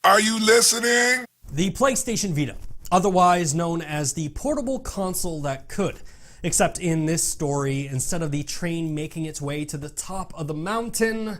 Are you listening? The PlayStation Vita, otherwise known as the portable console that could. Except in this story, instead of the train making its way to the top of the mountain,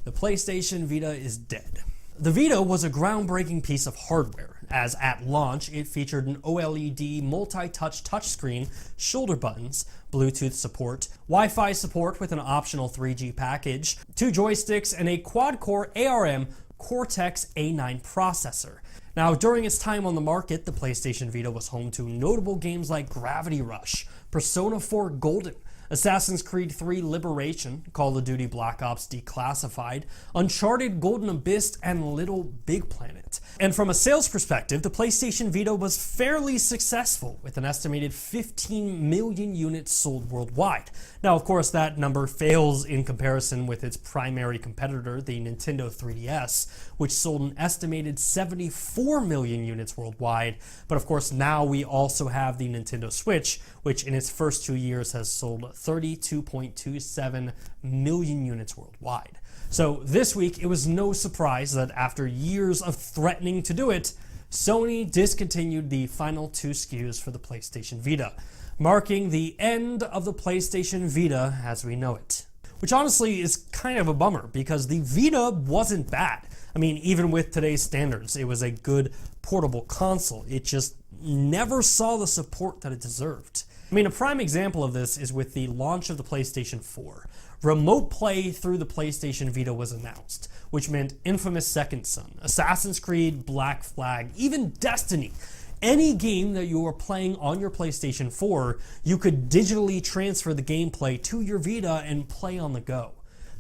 the PlayStation Vita is dead. The Vita was a groundbreaking piece of hardware, as at launch it featured an OLED multi-touch touchscreen, shoulder buttons, Bluetooth support, Wi-Fi support with an optional 3G package, 2 joysticks, and a quad-core ARM Cortex A9 processor. Now, during its time on the market, the PlayStation Vita was home to notable games like Gravity Rush, Persona 4 Golden, Assassin's Creed 3 Liberation, Call of Duty Black Ops Declassified, Uncharted Golden Abyss, and Little Big Planet. And from a sales perspective, the PlayStation Vita was fairly successful, with an estimated 15 million units sold worldwide. Now, of course, that number fails in comparison with its primary competitor, the Nintendo 3DS, which sold an estimated 74 million units worldwide. But of course, now we also have the Nintendo Switch, which in its first 2 years has sold 32.27 million units worldwide. So this week, it was no surprise that after years of threatening to do it, Sony discontinued the final 2 SKUs for the PlayStation Vita, marking the end of the PlayStation Vita as we know it. Which honestly is kind of a bummer, because the Vita wasn't bad. I mean, even with today's standards, it was a good portable console. It just never saw the support that it deserved. I mean, a prime example of this is with the launch of the PlayStation 4. Remote play through the PlayStation Vita was announced, which meant infamous Second Son, Assassin's Creed, Black Flag, even Destiny. Any game that you were playing on your PlayStation 4, you could digitally transfer the gameplay to your Vita and play on the go.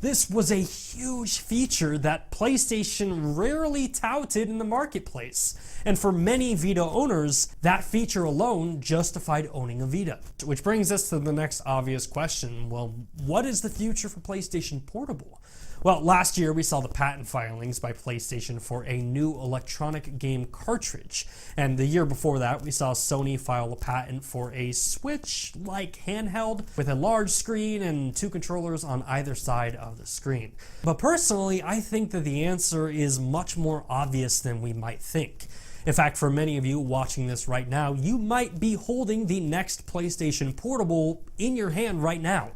This was a huge feature that PlayStation rarely touted in the marketplace. And for many Vita owners, that feature alone justified owning a Vita. Which brings us to the next obvious question. Well, what is the future for PlayStation Portable? Well, last year we saw the patent filings by PlayStation for a new electronic game cartridge. And the year before that, we saw Sony file a patent for a Switch-like handheld with a large screen and 2 controllers on either side of the screen. But personally, I think that the answer is much more obvious than we might think. In fact, for many of you watching this right now, you might be holding the next PlayStation Portable in your hand right now.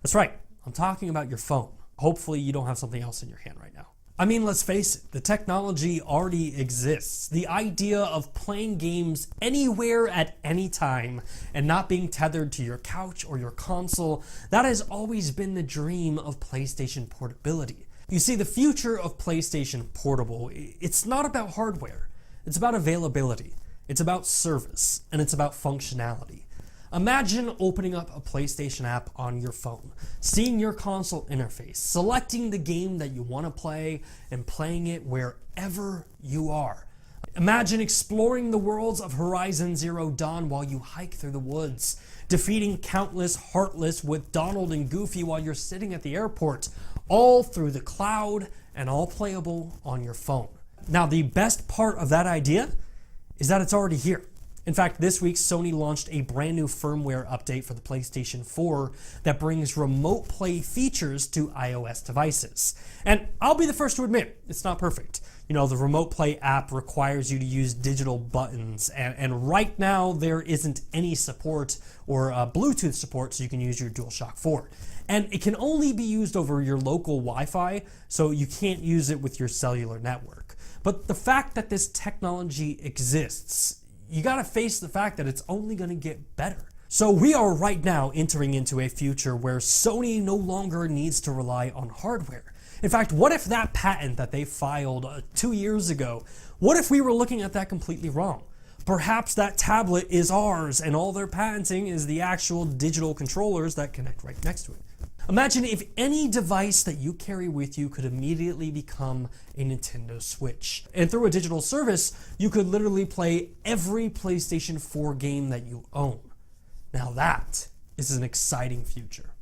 That's right, I'm talking about your phone. Hopefully you don't have something else in your hand right now. I mean, let's face it, the technology already exists. The idea of playing games anywhere at any time and not being tethered to your couch or your console, that has always been the dream of PlayStation Portability. You see, the future of PlayStation Portable, it's not about hardware. It's about availability. It's about service. And it's about functionality. Imagine opening up a PlayStation app on your phone, seeing your console interface, selecting the game that you want to play, and playing it wherever you are. Imagine exploring the worlds of Horizon Zero Dawn while you hike through the woods, defeating countless Heartless with Donald and Goofy while you're sitting at the airport, all through the cloud and all playable on your phone. Now, the best part of that idea is that it's already here. In fact, this week, Sony launched a brand new firmware update for the PlayStation 4 that brings remote play features to iOS devices. And I'll be the first to admit, it's not perfect. You know, the remote play app requires you to use digital buttons, and right now there isn't any support or Bluetooth support, so you can use your DualShock 4. And it can only be used over your local Wi-Fi, so you can't use it with your cellular network. But the fact that this technology exists, you gotta face the fact that it's only gonna get better. So we are right now entering into a future where Sony no longer needs to rely on hardware. In fact, what if that patent that they filed 2 years ago, what if we were looking at that completely wrong? Perhaps that tablet is ours and all they're patenting is the actual digital controllers that connect right next to it. Imagine if any device that you carry with you could immediately become a Nintendo Switch. And through a digital service, you could literally play every PlayStation 4 game that you own. Now that is an exciting future.